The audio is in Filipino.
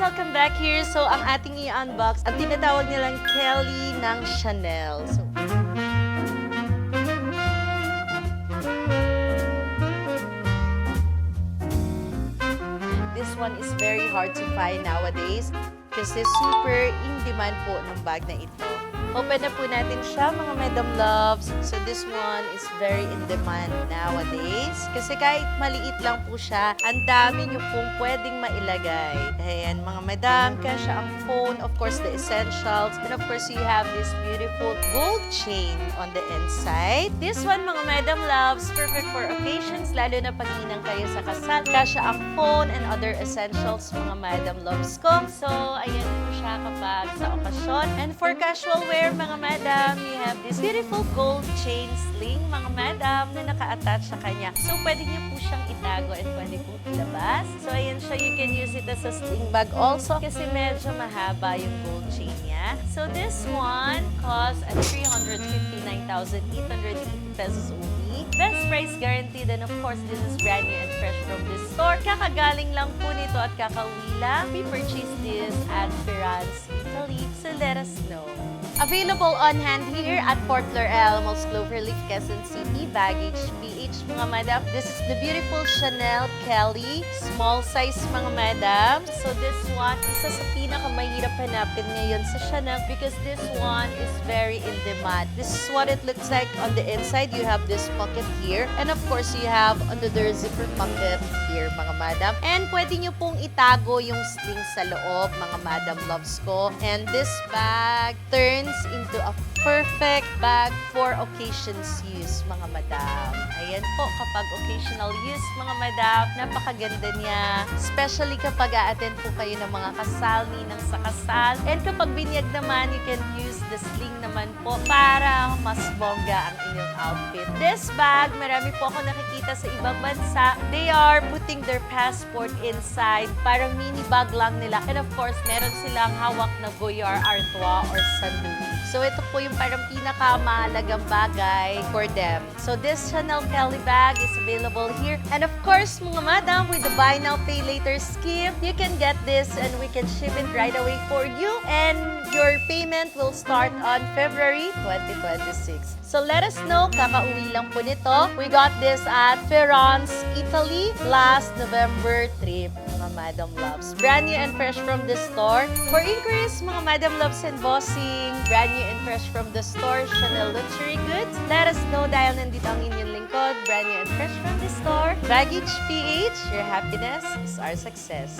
welcome back here. So, ang ating i-unbox, ang tinatawag nilang Kelly ng Chanel. So, this one is very hard to find nowadays kasi super in demand po ng bag na ito. Open na po natin siya, mga Madam Loves. So this one is very in demand nowadays. Kasi kahit maliit lang po siya, ang dami nyo pong pwedeng mailagay. Ayan, mga Madam, kasya ang phone, of course, the essentials. And of course, you have this beautiful gold chain on the inside. This one, mga Madam Loves, perfect for occasions, lalo na pag ninang kayo sa kasal. Kasya ang phone and other essentials, mga Madam Loves ko. So, ayan po siya kapag sa okasyon. And for casual wear, mga Madam, you have this beautiful gold chain sling, mga Madam, na naka-attach sa kanya. So, pwede niyo po siyang itago and pwede pong ilabas. So, ayan siya. You can use it as a sling bag also kasi medyo mahaba yung gold chain niya. So, this one costs at 359,880 pesos only. Best price guaranteed, and of course, this is brand new and fresh from this store. Kakagaling lang po nito at kakauwi lang. We purchased this at Ferrans, Italy. So, let us know. Available on hand here at Port Laurel, Malls Cloverleaf, Quezon City, Baggage PH, mga Madam. This is the beautiful Chanel Kelly, small size, mga Madam. So this one, isa sa pinakamahirap hanapin ngayon sa Chanel because this one is very in demand. This is what it looks like on the inside. You have this pocket here. And of course, you have under the zipper pocket here, mga Madam. And pwede nyo pong itago yung sling sa loob, mga Madam Loves ko. And this bag turns into a perfect bag for occasions use, mga Madam. Ayan po, kapag occasional use, mga Madam, napakaganda niya. Especially kapag a-attend po kayo ng mga kasal, ninang sa kasal. And kapag binyag naman, you can use the sling naman po para mas bongga ang inyong outfit. This bag, marami po ako nakikita sa ibang bansa. They are putting their passport inside. Parang mini bag lang nila. And of course, meron silang hawak na Goyard, Artois, or San Louis. So ito po yung parang pinakamahalagang bagay for them. So this Chanel Kelly bag is available here. And of course, mga Madam, with the buy now, pay later scheme, you can get this and we can ship it right away for you. And your payment will start on February 2026. So let us know, kakauwi lang po nito. We got this at Ferrans, Italy, last November trip, mga Madam Loves. Brand new and fresh from the store. For inquiries, mga Madam Loves and Bossing, brand new and fresh from the store, Chanel Luxury Goods. Let us know dahil nandito ang inyong lingkod, brand new and fresh from the store. Baggage PH, your happiness is our success.